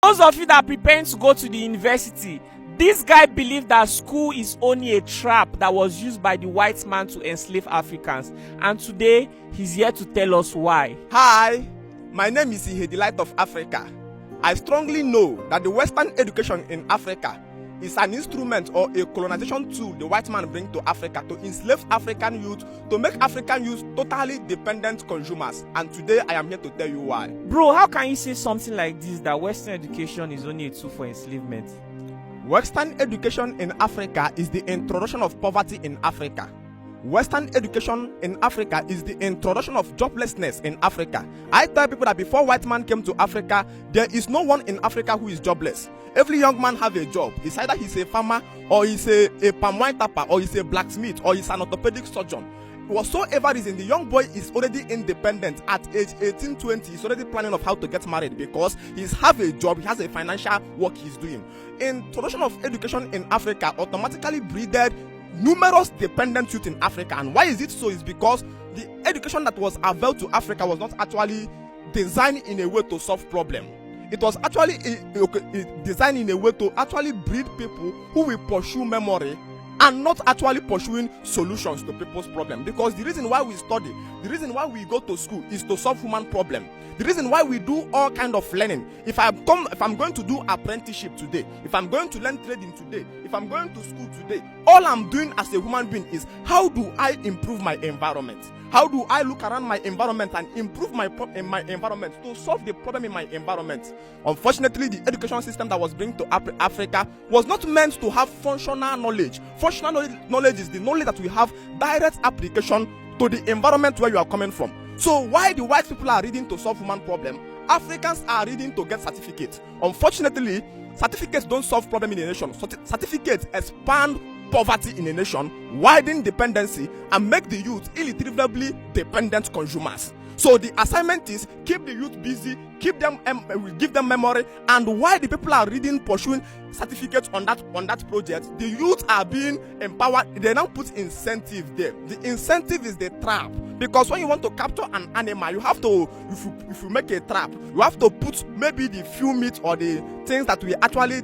those of you that are preparing to go to the university, this guy believed that school is only a trap that was used by the white man to enslave Africans. And today, he's here to tell us why. Hi, my name is Ihe, the Light of Africa. I strongly know that the Western education in Africa is an instrument or a colonization tool the white man brings to Africa to enslave African youth, to make African youth totally dependent consumers. And today I am here to tell you why. Bro, how can you say something like this, that Western education is only a tool for enslavement? Western education in Africa is the introduction of poverty in Africa. Western education in Africa is the introduction of joblessness in Africa. I tell people that before white man came to Africa, there is no one in Africa who is jobless. Every young man have a job. It's either he's a farmer, or he's a palm wine tapper, or he's a blacksmith, or he's an orthopedic surgeon. Whatsoever reason, the young boy is already independent. At age 18, 20, he's already planning of how to get married because he's have a job, he has a financial work he's doing. Introduction of education in Africa automatically breeded numerous dependent youth in Africa. And why is it so? Is because the education that was available to Africa was not actually designed in a way to solve problem. It was actually designed in a way to actually breed people who will pursue memory and not actually pursuing solutions to people's problems. Because the reason why we study, the reason why we go to school is to solve human problem. The reason why we do all kind of learning. If I'm going to do apprenticeship today, if I'm going to learn trading today, if I'm going to school today, all I'm doing as a human being is how do I improve my environment? How do I look around my environment and improve my environment to solve the problem in my environment? Unfortunately, the education system that was brought to Africa was not meant to have functional knowledge. Functional knowledge is the knowledge that we have direct application to the environment where you are coming from. So why the white people are reading to solve human problem, Africans are reading to get certificates. Unfortunately, certificates don't solve problem in a nation. Certificates expand poverty in a nation, widen dependency, and make the youth irretrievably dependent consumers. So the assignment is keep the youth busy, give them memory, and while the people are reading, pursuing certificates on that project, the youth are being empowered. They now put incentive there. The incentive is the trap, because when you want to capture an animal, you have to, if you make a trap, you have to put maybe the few meat or the things that will actually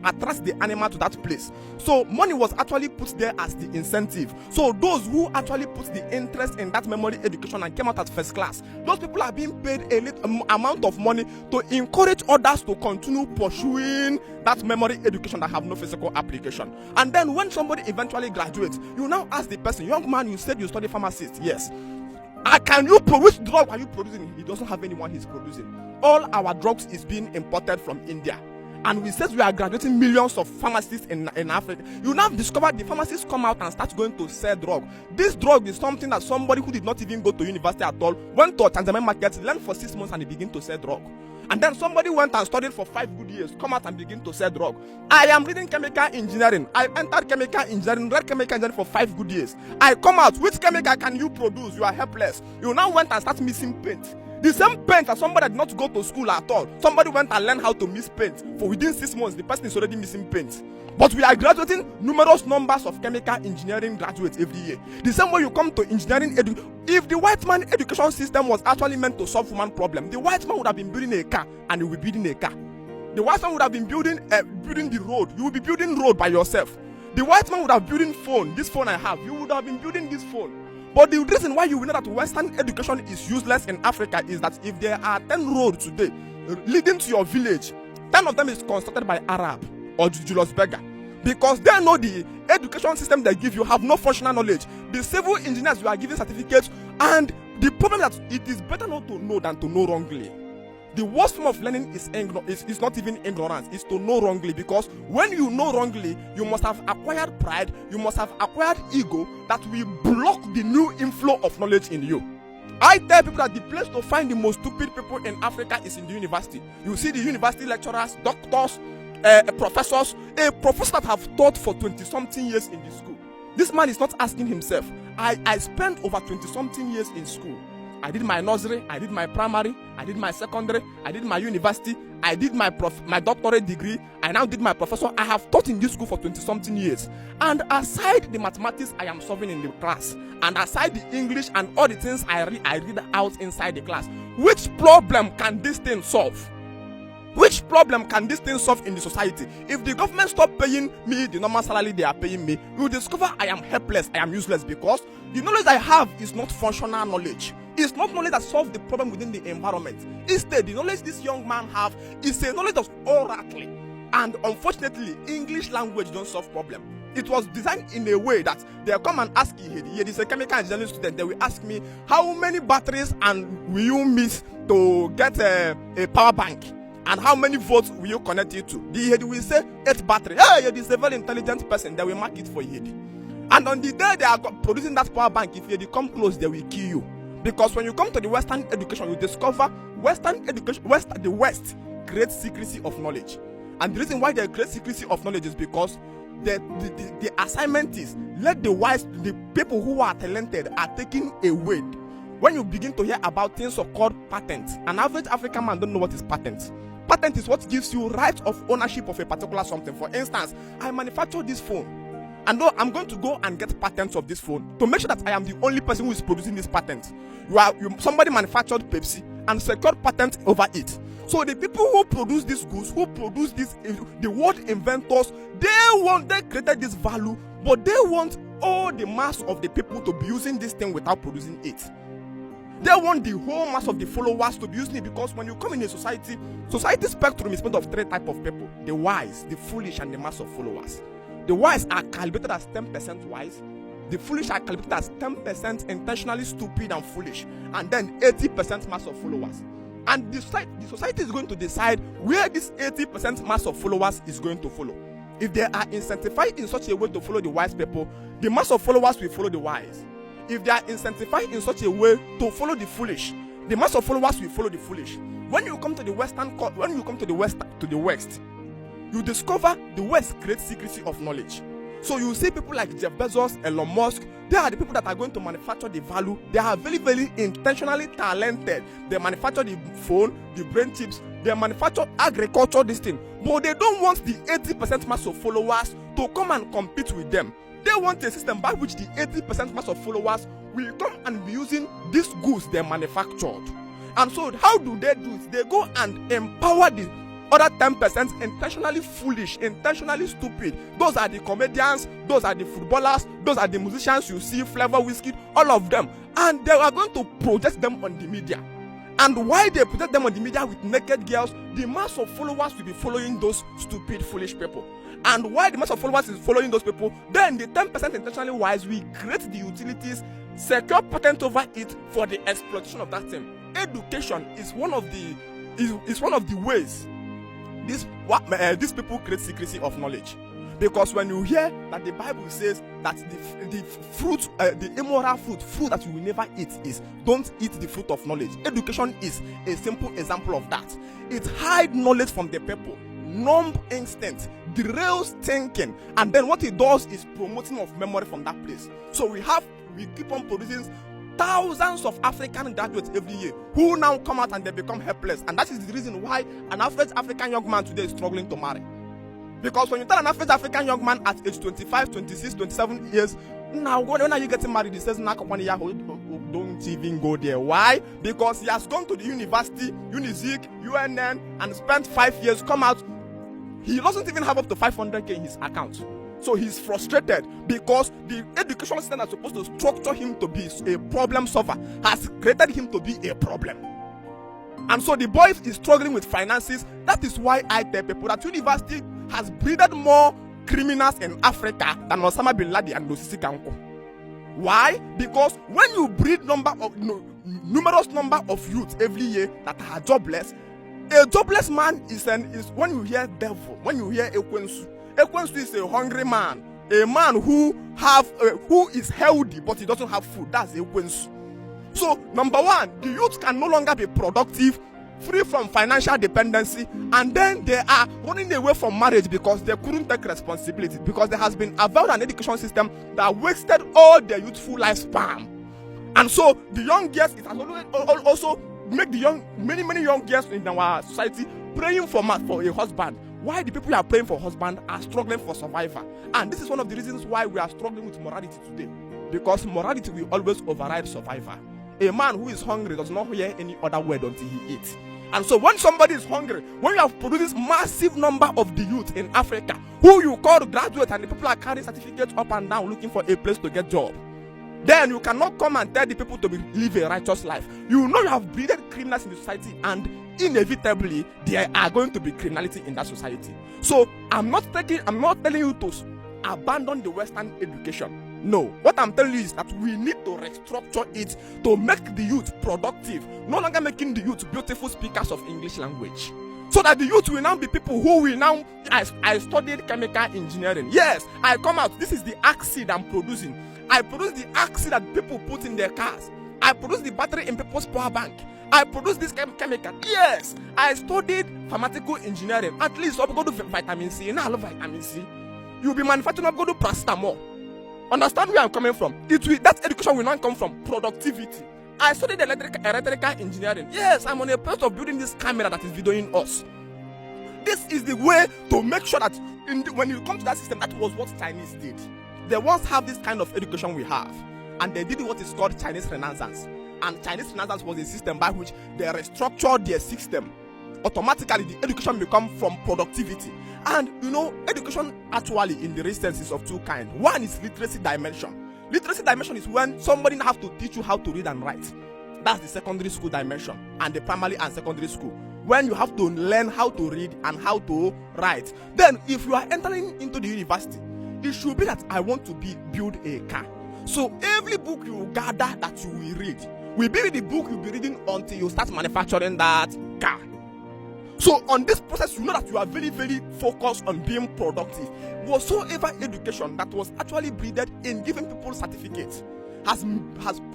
attract the animal to that place. So money was actually put there as the incentive. So those who actually put the interest in that memory education and came out at first class, those people are being paid a little amount of money to encourage others to continue pursuing that memory education that have no physical application. And then when somebody eventually graduates, you now ask the person, young man, you said you study pharmacist. Yes. Which drug are you producing? He doesn't have anyone he's producing. All our drugs is being imported from India. And we said we are graduating millions of pharmacists in Africa. You now discover the pharmacists come out and start going to sell drug. This drug is something that somebody who did not even go to university at all went to a Tanzania market, learned for 6 months, and he begin to sell drug. And then somebody went and studied for 5 good years, come out and begin to sell drug. I am reading chemical engineering. I entered chemical engineering, read chemical engineering for 5 good years. I come out, which chemical can you produce? You are helpless. You now went and start mixing paint. The same paint as somebody did not go to school at all. Somebody went and learned how to mix paint. For within 6 months, the person is already mixing paint. But we are graduating numerous numbers of chemical engineering graduates every year. The same way you come to engineering if the white man education system was actually meant to solve human problem, the white man would have been building a car and he will be building a car. The white man would have been building the road. You will be building road by yourself. The white man would have building phone. This phone I have, you would have been building this phone. But the reason why you will know that Western education is useless in Africa is that if there are 10 roads today leading to your village, 10 of them is constructed by Arab or Julius Berger. Because they know the education system they give you have no functional knowledge. The civil engineers you are giving certificates, and the problem that it is better not to know than to know wrongly. The worst form of learning is not even ignorance, it's to know wrongly. Because when you know wrongly, you must have acquired pride, you must have acquired ego that will block the new inflow of knowledge in you. I tell people that the place to find the most stupid people in Africa is in the university. You see the university lecturers, doctors, professors, a professor that have taught for 20-something years in the school. This man is not asking himself, I spent over 20-something years in school. I did my nursery, I did my primary, I did my secondary, I did my university, I did my doctorate degree, I now did my professor. I have taught in this school for 20-something years. And aside the mathematics I am solving in the class, and aside the English and all the things I read out inside the class, which problem can this thing solve? Which What problem can this thing solve in the society? If the government stop paying me the normal salary they are paying me, you will discover I am helpless, I am useless, because the knowledge I have is not functional knowledge. It's not knowledge that solves the problem within the environment. Instead, the knowledge this young man have is a knowledge of oratory. And unfortunately, English language don't solve problem. It was designed in a way that they'll come and ask you, here is a chemical engineering student, they will ask me, how many batteries and will you miss to get a power bank? And how many volts will you connect it to? The head will say 8 batteries. Hey, it is a very intelligent person, they will mark it for you. And on the day they are producing that power bank, if you come close, they will kill you. Because when you come to the Western education, you discover the West creates secrecy of knowledge. And the reason why they create secrecy of knowledge is because the assignment is, let the people who are talented are taken away. When you begin to hear about things called patents, an average African man don't know what is patent. Patent is what gives you right of ownership of a particular something. For instance, I manufacture this phone. And though I'm going to go and get patents of this phone to make sure that I am the only person who is producing this patent. Somebody manufactured Pepsi and secured patent over it. So the people who produce these goods, who produce this, the word inventors, they created this value, but they want all the mass of the people to be using this thing without producing it. They want the whole mass of the followers to be using it, because when you come in a society spectrum is made of 3 types of people: the wise, the foolish, and the mass of followers. The wise are calibrated as 10% wise. The foolish are calibrated as 10% intentionally stupid and foolish, and then 80% mass of followers. And the society is going to decide where this 80% mass of followers is going to follow. If they are incentivized in such a way to follow the wise people, the mass of followers will follow the wise. If they are incentivized in such a way to follow the foolish, the mass of followers will follow the foolish. When you come to the West, you discover the West creates secrecy of knowledge. So you see people like Jeff Bezos, Elon Musk, they are the people that are going to manufacture the value. They are very, very intentionally talented. They manufacture the phone, the brain chips, they manufacture agriculture, this thing. But they don't want the 80% mass of followers to come and compete with them. They want a system by which the 80% mass of followers will come and be using these goods they manufactured. And so how do they do it? They go and empower the other 10% intentionally foolish, intentionally stupid. Those are the comedians, those are the footballers, those are the musicians you see, Flavor, Whiskey, all of them. And they are going to project them on the media. And why they project them on the media with naked girls, the mass of followers will be following those stupid, foolish people. And why the mass of followers is following those people, then the 10% intentionally wise will create the utilities, secure patent over it for the exploitation of that thing. Education is one of the ways these people create secrecy of knowledge. Because when you hear that the Bible says that the fruit, the immoral fruit that you will never eat, is don't eat the fruit of knowledge. Education is a simple example of that. It hides knowledge from the people, numb instinct, derails thinking, and then what it does is promoting of memory from that place. So we keep on producing thousands of African graduates every year who now come out and they become helpless. And that is the reason why an average African young man today is struggling to marry. Because when you tell an average African young man at age 25, 26, 27 years, now when are you getting married? He says, don't even go there. Why? Because he has gone to the university, Unizik, UNN, and spent 5 years, come out. He doesn't even have up to 500K in his account. So he's frustrated because the education system that's supposed to structure him to be a problem solver has created him to be a problem. And so the boy is struggling with finances. That is why I tell people that university has breeded more criminals in Africa than Osama bin Laden and Osisi Kanko. Why? Because when you breed numerous number of youths every year that are jobless, a jobless man is when you hear devil, when you hear Ekwensu. Ekwensu is a hungry man, a man who is healthy but he doesn't have food. That's Ekwensu. So number one, the youth can no longer be productive, free from financial dependency, and then they are running away from marriage because they couldn't take responsibility, because there has been avowed an education system that wasted all their youthful lifespan. And so the young girls, it has also make the many young girls in our society praying for a husband. Why the people who are praying for husband are struggling for survival. And this is one of the reasons why we are struggling with morality today. Because morality will always override survival. A man who is hungry does not hear any other word until he eats. And so when somebody is hungry, when you have produced this massive number of the youth in Africa, who you call graduate, and the people are carrying certificates up and down looking for a place to get job, then you cannot come and tell the people to live a righteous life. You know you have breeded criminals in the society, and inevitably there are going to be criminality in that society. So I'm not telling you to abandon the Western education. No, what I'm telling you is that we need to restructure it to make the youth productive, no longer making the youth beautiful speakers of English language. So that the youth will now be people who will now, I studied chemical engineering. Yes, I come out, this is the acid I'm producing. I produce the acid that people put in their cars. I produce the battery in people's power bank. I produce this chemical. Yes, I studied pharmaceutical engineering. At least I'll go to vitamin C. Now I love vitamin C. You'll be manufacturing, I'll go to paracetamol. Understand where I'm coming from? That education will not come from productivity. I studied electrical engineering. Yes, I'm on a process of building this camera that is videoing us. This is the way to make sure that when you come to that system, that was what Chinese did. They once have this kind of education we have, and they did what is called Chinese Renaissance. And Chinese Renaissance was a system by which they restructured their system. Automatically, the education become from productivity. And you know, education actually in the real sense is of two kinds. One is literacy dimension. Literacy dimension is when somebody have to teach you how to read and write. That's the secondary school dimension, and the primary and secondary school, when you have to learn how to read and how to write. Then if you are entering into the university, it should be that I want to build a car. So every book you gather that you will read will be the book you'll be reading until you start manufacturing that car. So on this process, you know that you are very, very focused on being productive. Whatsoever education that was actually breeded in giving people certificates has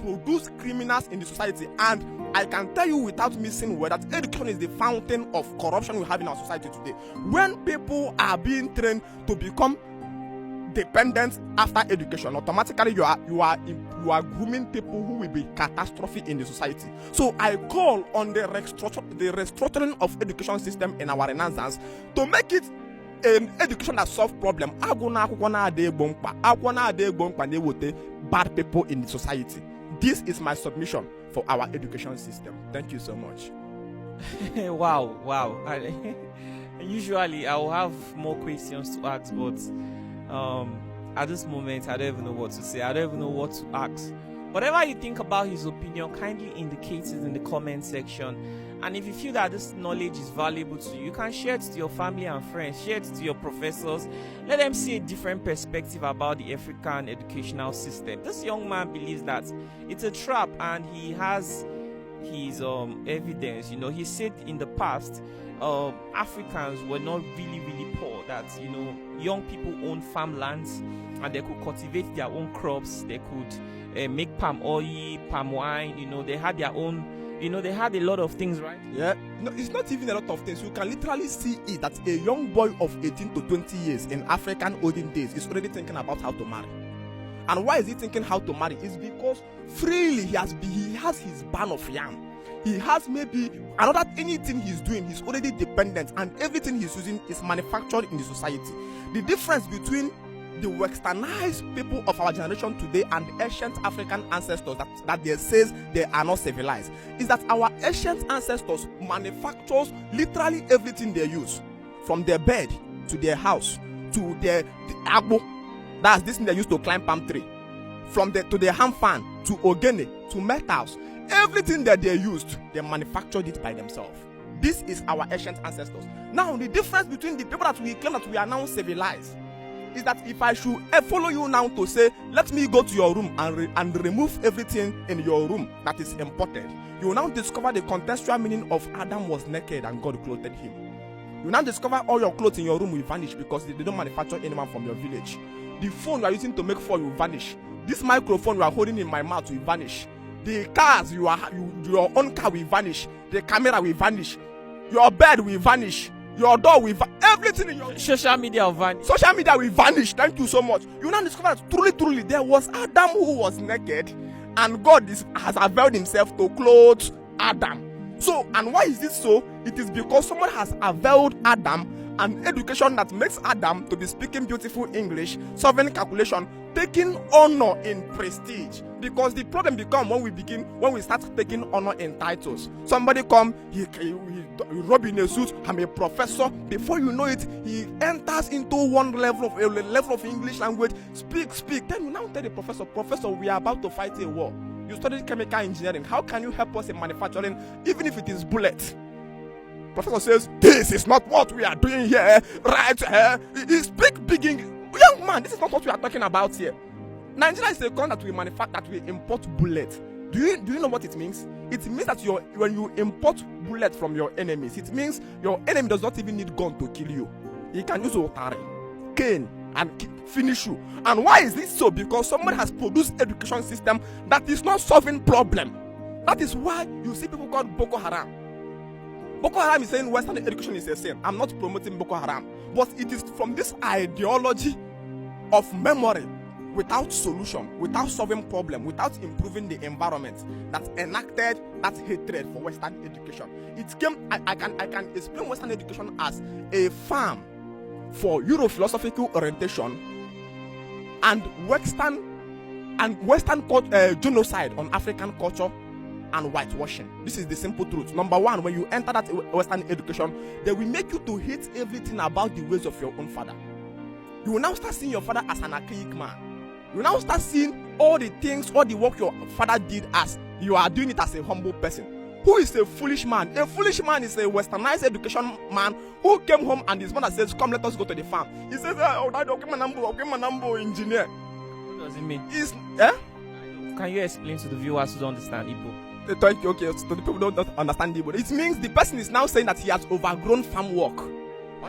produced criminals in the society. And I can tell you without missing word that education is the fountain of corruption we have in our society today. When people are being trained to become dependent after education, automatically you are grooming people who will be catastrophic in the society. So I call on the restructuring of education system in our Renaissance to make it an education that solves problem. Bad people in the society. This is my submission for our education system. Thank you so much. Wow. Usually I will have more questions to ask, but at this moment I don't even know what to say. I don't even know what to ask. Whatever you think about his opinion, kindly indicate it in the comment section. And if you feel that this knowledge is valuable to you, you can share it to your family and friends, share it to your professors. Let them see a different perspective about the African educational system. This young man believes that it's a trap, and he has his evidence. You know, he said in the past Africans were not really poor, that young people own farmlands and they could cultivate their own crops. They could make palm oil, palm wine. They had their own, they had a lot of things, right? Yeah, no, it's not even a lot of things. You can literally see it that a young boy of 18 to 20 years in African olden days is already thinking about how to marry. And why is he thinking how to marry? It's because freely he has his barn of yam. He has maybe anything he's doing, he's already dependent, and everything he's using is manufactured in the society. The difference between the westernized people of our generation today and the ancient African ancestors that they says they are not civilized is that our ancient ancestors manufactures literally everything they use, from their bed to their house to the agbo. That's this thing they used to climb palm tree. To their hand fan to ogene to metals. Everything that they used, they manufactured it by themselves. This is our ancient ancestors. Now, the difference between the people that we claim that we are now civilized is that if I should follow you now to say, let me go to your room and remove everything in your room that is imported, you will now discover the contextual meaning of Adam was naked and God clothed him. You will now discover all your clothes in your room will vanish because they don't manufacture anyone from your village. The phone you are using to make phone will vanish. This microphone you are holding in my mouth will vanish. The cars your own car will vanish. The camera will vanish. Your bed will vanish. Your door will everything in your social media will vanish. Social media will vanish. Thank you so much. You now discover that truly there was Adam who was naked, and God has availed himself to clothe Adam. So, and why is this so? It is because someone has availed Adam an education that makes Adam to be speaking beautiful English, solving calculation, taking honor in prestige. Because the problem becomes when we start taking honor in titles. Somebody come, he rob in a suit, I'm a professor. Before you know it, he enters into one level of English language. Speak. Then you now tell the professor, we are about to fight a war. You studied chemical engineering. How can you help us in manufacturing, even if it is bullet? Professor says, this is not what we are doing here, right here. He speak big English. Young man, this is not what we are talking about here. Nigeria is a country that we manufacture, that we import bullets. Do you know what it means? It means that when you import bullets from your enemies, it means your enemy does not even need gun to kill you. He can use otari, cane, and finish you. And why is this so? Because someone has produced education system that is not solving problem. That is why you see people called Boko Haram. Boko Haram is saying Western education is a sin. I'm not promoting Boko Haram, but it is from this ideology of memory without solution, without solving problem, without improving the environment that enacted that hatred for Western education. It came. I can explain Western education as a farm for Euro-philosophical orientation and Western genocide on African culture and whitewashing. This is the simple truth. Number one, when you enter that Western education, they will make you to hate everything about the ways of your own father. You will now start seeing your father as an archaic man. You will now start seeing all the things, all the work your father did as you are doing it as a humble person. Who is a foolish man? A foolish man is a westernized education man who came home and his mother says, come, let us go to the farm. He says, oh, Dad, okay, my number, engineer. What does it mean? Can you explain to the viewers who don't understand Igbo? Okay, so the people don't understand Igbo. It means the person is now saying that he has overgrown farm work.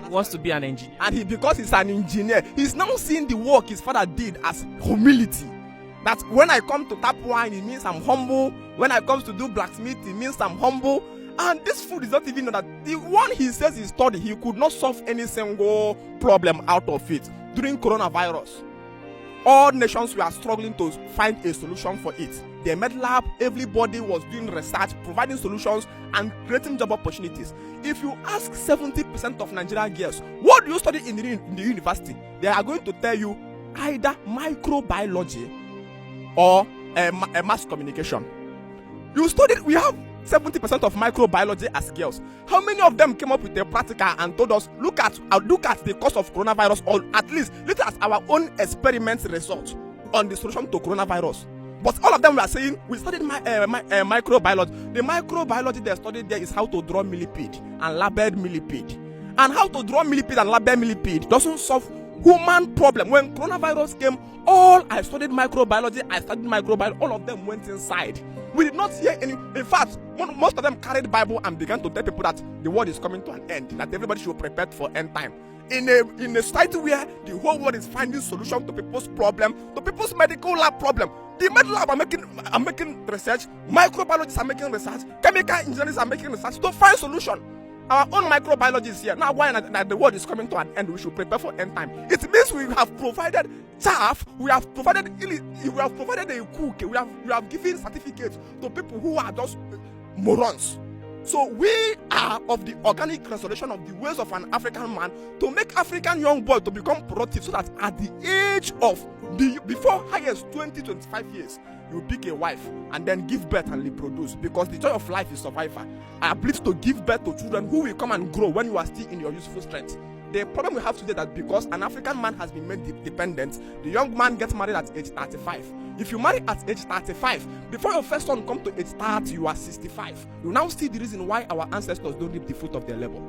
He wants to be an engineer. And because he's an engineer, he's now seeing the work his father did as humility. That when I come to tap wine, it means I'm humble. When I come to do blacksmith, it means I'm humble. And this food is not even that. The one he says he studied, he could not solve any single problem out of it. During coronavirus, all nations were struggling to find a solution for it. They made lab, everybody was doing research, providing solutions and creating job opportunities. If you ask 70% of Nigerian girls, what do you study in the university? They are going to tell you either microbiology or mass communication. We have 70% of microbiology as girls. How many of them came up with a practical and told us, look at the cause of coronavirus, or at least look at our own experiment results on the solution to coronavirus? But all of them were saying, we studied microbiology. The microbiology they studied there is how to draw millipede and label millipede. And how to draw millipede and label millipede doesn't solve human problem. When coronavirus came, I studied microbiology, all of them went inside. We did not hear any. In fact, most of them carried Bible and began to tell people that the world is coming to an end, that everybody should prepare for end time. In a society where the whole world is finding solution to people's problem, to people's medical lab problem. The medical lab are making research, microbiologists are making research, chemical engineers are making research to find solution. Our own microbiology is here. Now, why that the world is coming to an end, we should prepare for end time. It means we have provided staff, we have provided a cook, we have given certificates to people who are just morons. So we are of the organic restoration of the ways of an African man to make African young boy to become productive, so that at the age of before highest 20-25 years, you pick a wife and then give birth and reproduce, because the joy of life is survival. I believe to give birth to children who will come and grow when you are still in your youthful strength. The problem we have today is that because an African man has been made dependent, the young man gets married at age 35. If you marry at age 35, before your first son comes to age 30, you are 65. You now see the reason why our ancestors don't reap the fruit of their labor.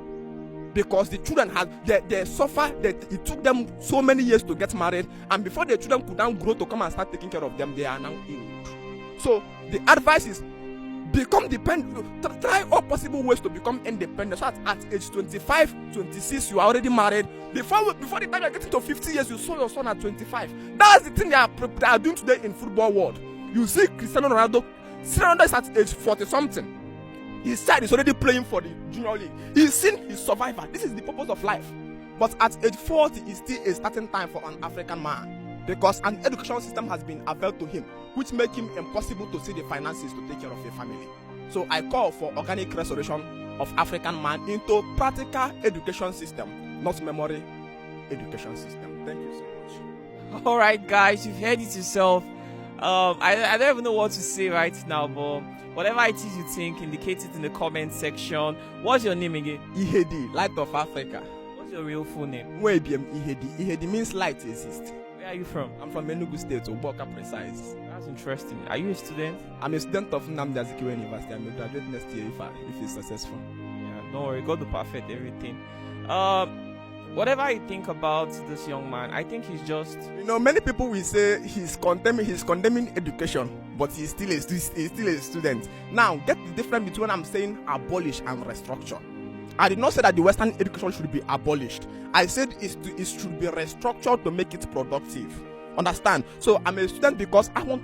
Because the children they suffer, it took them so many years to get married, and before the children could now grow to come and start taking care of them, they are now ill. So the advice is, become dependent. Try all possible ways to become independent. So at age 25, 26, you are already married. Before the time you are getting to 50 years, you saw your son at 25. That's the thing they are doing today in football world. You see Cristiano Ronaldo is at age 40 something. His side is already playing for the junior league. He's seen his survivor. This is the purpose of life. But at age 40 is still a starting time for an African man, because an education system has been availed to him, which makes him impossible to see the finances to take care of a family. So I call for organic restoration of African man into practical education system, not memory education system. Thank you so much. All right, guys, you've heard it yourself. I don't even know what to say right now, but whatever it is you think, indicate it in the comment section. What's your name again? Ihedi, Light of Africa. What's your real full name? Nwebiem Ihedi. Ihedi means light exists. Where are you from? I'm from Enugu State, Oboka precise. That's interesting. Are you a student? I'm a student of Nnamdi Azikiwe University. I'm a graduate next year if it's successful. Yeah, don't worry, God will perfect everything. Whatever you think about this young man, I think he's just... Many people will say he's condemning education, but he's still a student. Now, get the difference between I'm saying abolish and restructure. I did not say that the Western education should be abolished. I said it should be restructured to make it productive. Understand? So I'm a student because I have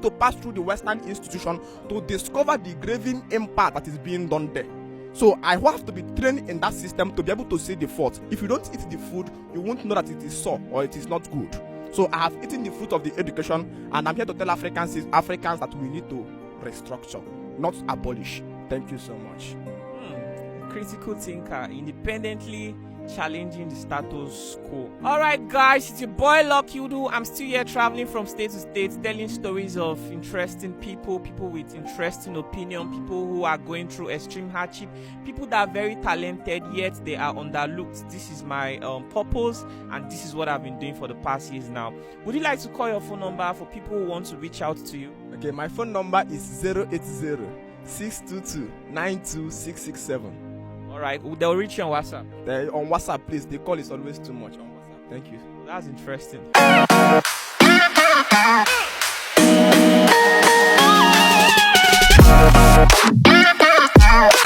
to pass through the Western institution to discover the graving impact that is being done there. So I have to be trained in that system to be able to see the fault. If you don't eat the food, you won't know that it is sour or it is not good. So I have eaten the fruit of the education, and I'm here to tell Africans that we need to restructure, not abolish. Thank you so much. Critical thinker, independently challenging the status quo. Alright guys, it's your boy Lucky Udu. I'm still here traveling from state to state, telling stories of interesting people with interesting opinion, people who are going through extreme hardship, people that are very talented yet they are underlooked. This is my purpose, and this is what I've been doing for the past years now. Would you like to call your phone number for people who want to reach out to you? Okay, my phone number is 080-622-92667. Alright, they'll reach you on WhatsApp. On WhatsApp, please. The call is always too much on WhatsApp. Thank you. That's interesting.